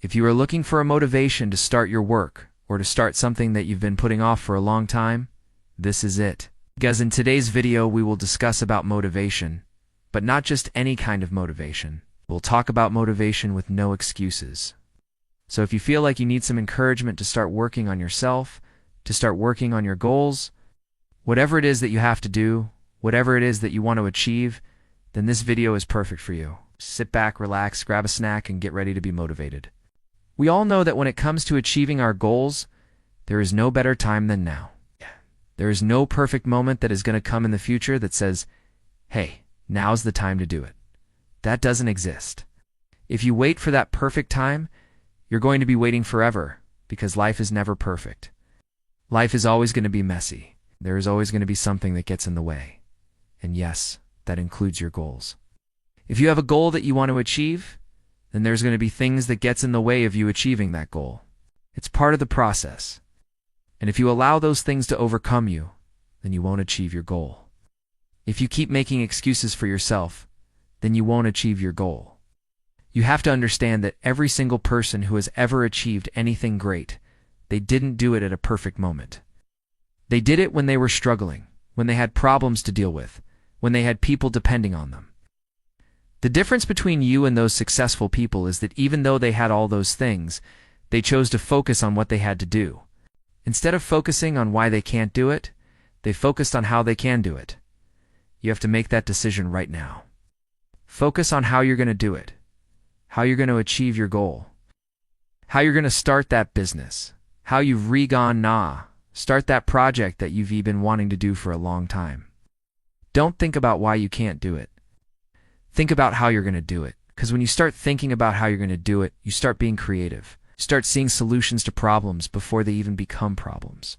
If you are looking for a motivation to start your work or to start something that you've been putting off for a long time, this is it. Because in today's video, we will discuss about motivation, but not just any kind of motivation. We'll talk about motivation with no excuses. So if you feel like you need some encouragement to start working on yourself, to start working on your goals, whatever it is that you have to do, whatever it is that you want to achieve, then this video is perfect for you. Sit back, relax, grab a snack, and get ready to be motivated. We all know that when it comes to achieving our goals, there is no better time than now. There is no perfect moment that is going to come in the future that says, hey, now's the time to do it. That doesn't exist. If you wait for that perfect time, you're going to be waiting forever, because life is never perfect. Life is always going to be messy. There is always going to be something that gets in the way. And yes, that includes your goals. If you have a goal that you want to achieve, then there's going to be things that gets in the way of you achieving that goal. It's part of the process. And if you allow those things to overcome you, then you won't achieve your goal. If you keep making excuses for yourself, then you won't achieve your goal. You have to understand that every single person who has ever achieved anything great, they didn't do it at a perfect moment. They did it when they were struggling, when they had problems to deal with, when they had people depending on them. The difference between you and those successful people is that even though they had all those things, they chose to focus on what they had to do. Instead of focusing on why they can't do it, they focused on how they can do it. You have to make that decision right now. Focus on how you're going to do it, how you're going to achieve your goal, how you're going to start that business, how you've start that project that you've been wanting to do for a long time. Don't think about why you can't do it. Think about how you're going to do it, because when you start thinking about how you're going to do it, you start being creative. You start seeing solutions to problems before they even become problems.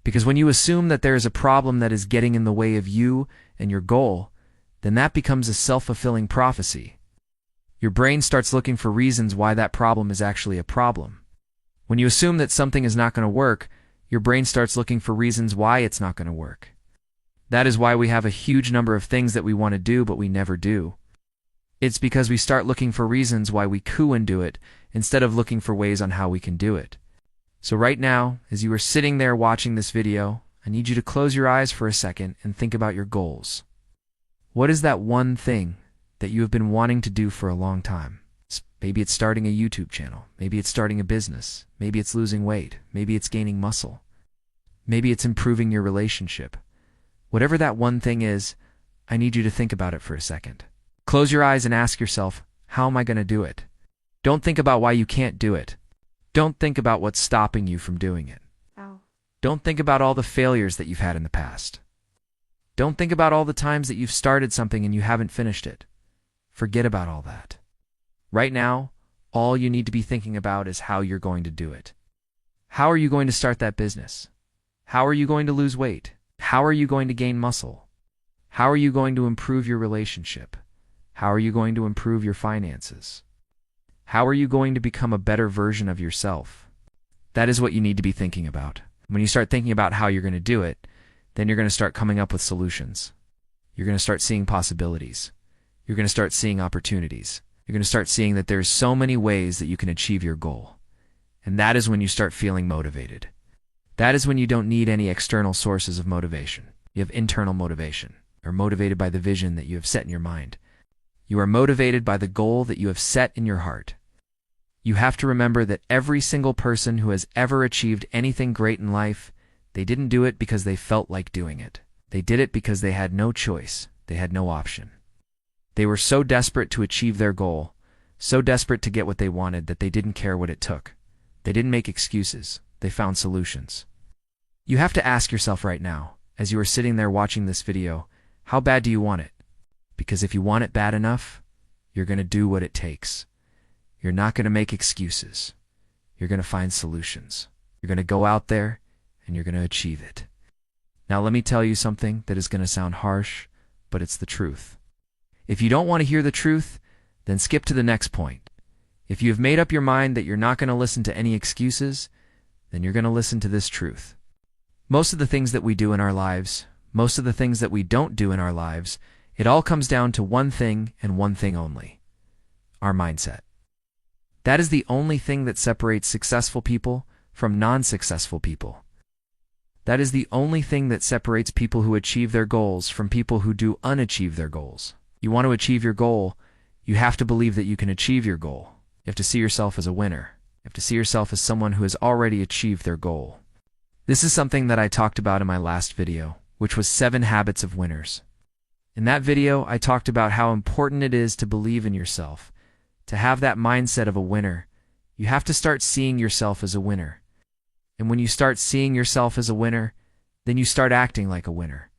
Because when you assume that there is a problem that is getting in the way of you and your goal, then that becomes a self-fulfilling prophecy. Your brain starts looking for reasons why that problem is actually a problem. When you assume that something is not going to work, your brain starts looking for reasons why it's not going to work. That is why we have a huge number of things that we want to do but we never do. It's because we start looking for reasons why we couldn't do it instead of looking for ways on how we can do it. So right now, as you are sitting there watching this video, I need you to close your eyes for a second and think about your goals. What is that one thing that you have been wanting to do for a long time? Maybe it's starting a YouTube channel. Maybe it's starting a business. Maybe it's losing weight. Maybe it's gaining muscle. Maybe it's improving your relationship. Whatever that one thing is, I need you to think about it for a second. Close your eyes and ask yourself, how am I going to do it? Don't think about why you can't do it. Don't think about what's stopping you from doing it. Don't think about all the failures that you've had in the past. Don't think about all the times that you've started something and you haven't finished it. Forget about all that. Right now, all you need to be thinking about is how you're going to do it. How are you going to start that business? How are you going to lose weight? How are you going to gain muscle? How are you going to improve your relationship? How are you going to improve your finances? How are you going to become a better version of yourself? That is what you need to be thinking about. When you start thinking about how you're going to do it, then you're going to start coming up with solutions. You're going to start seeing possibilities. You're going to start seeing opportunities. You're going to start seeing that there's so many ways that you can achieve your goal. And that is when you start feeling motivated. That is when you don't need any external sources of motivation. You have internal motivation. You're motivated by the vision that you have set in your mind. You are motivated by the goal that you have set in your heart. You have to remember that every single person who has ever achieved anything great in life, they didn't do it because they felt like doing it. They did it because they had no choice. They had no option. They were so desperate to achieve their goal, so desperate to get what they wanted that they didn't care what it took. They didn't make excuses. They found solutions. You have to ask yourself right now, as you are sitting there watching this video, how bad do you want it? Because if you want it bad enough, you're going to do what it takes. You're not going to make excuses. You're going to find solutions. You're going to go out there and you're going to achieve it. Now let me tell you something that is going to sound harsh, but it's the truth. If you don't want to hear the truth, then skip to the next point. If you have made up your mind that you're not going to listen to any excuses, then you're going to listen to this truth. Most of the things that we do in our lives, most of the things that we don't do in our lives, it all comes down to one thing and one thing only: our mindset. That is the only thing that separates successful people from non-successful people. That is the only thing that separates people who achieve their goals from people who do unachieve their goals. You want to achieve your goal, you have to believe that you can achieve your goal. You have to see yourself as a winner. You have to see yourself as someone who has already achieved their goal. This is something that I talked about in my last video, which was 7 Habits of Winners. In that video, I talked about how important it is to believe in yourself. To have that mindset of a winner, you have to start seeing yourself as a winner. And when you start seeing yourself as a winner, then you start acting like a winner.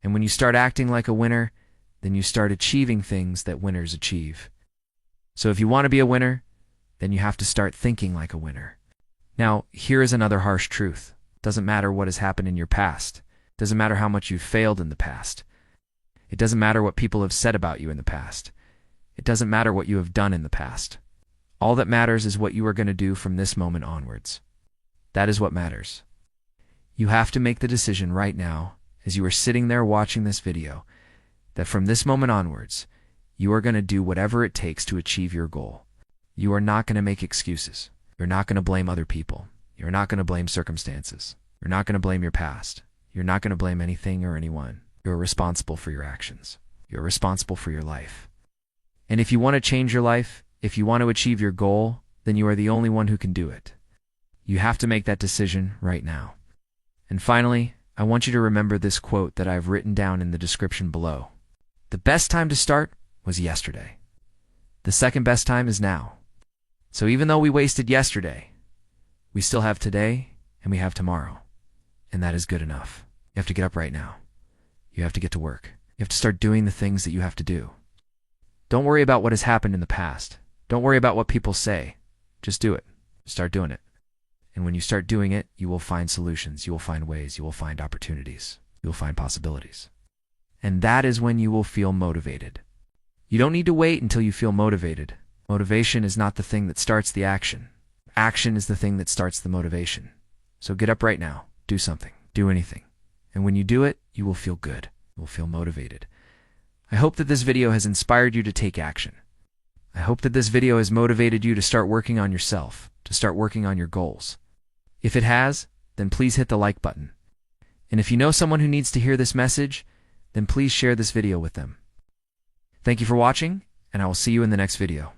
And when you start acting like a winner, then you start achieving things that winners achieve. So if you want to be a winner, then you have to start thinking like a winner. Now, here is another harsh truth. It doesn't matter what has happened in your past. It doesn't matter how much you've failed in the past. It doesn't matter what people have said about you in the past. It doesn't matter what you have done in the past. All that matters is what you are going to do from this moment onwards. That is what matters. You have to make the decision right now, as you are sitting there watching this video, that from this moment onwards, you are going to do whatever it takes to achieve your goal. You are not going to make excuses. You're not going to blame other people. You're not going to blame circumstances. You're not going to blame your past. You're not going to blame anything or anyone. You're responsible for your actions. You're responsible for your life. And if you want to change your life, if you want to achieve your goal, then you are the only one who can do it. You have to make that decision right now. And finally, I want you to remember this quote that I've written down in the description below. The best time to start was yesterday. The second best time is now. So even though we wasted yesterday, we still have today and we have tomorrow. And that is good enough. You have to get up right now. You have to get to work. You have to start doing the things that you have to do. Don't worry about what has happened in the past. Don't worry about what people say. Just do it. Start doing it. And when you start doing it, you will find solutions. You will find ways. You will find opportunities. You will find possibilities. And that is when you will feel motivated. You don't need to wait until you feel motivated. Motivation is not the thing that starts the action. Action is the thing that starts the motivation. So get up right now. Do something. Do anything. And when you do it, you will feel good. You will feel motivated. I hope that this video has inspired you to take action. I hope that this video has motivated you to start working on yourself, to start working on your goals. If it has, then please hit the like button. And if you know someone who needs to hear this message, then please share this video with them. Thank you for watching, and I will see you in the next video.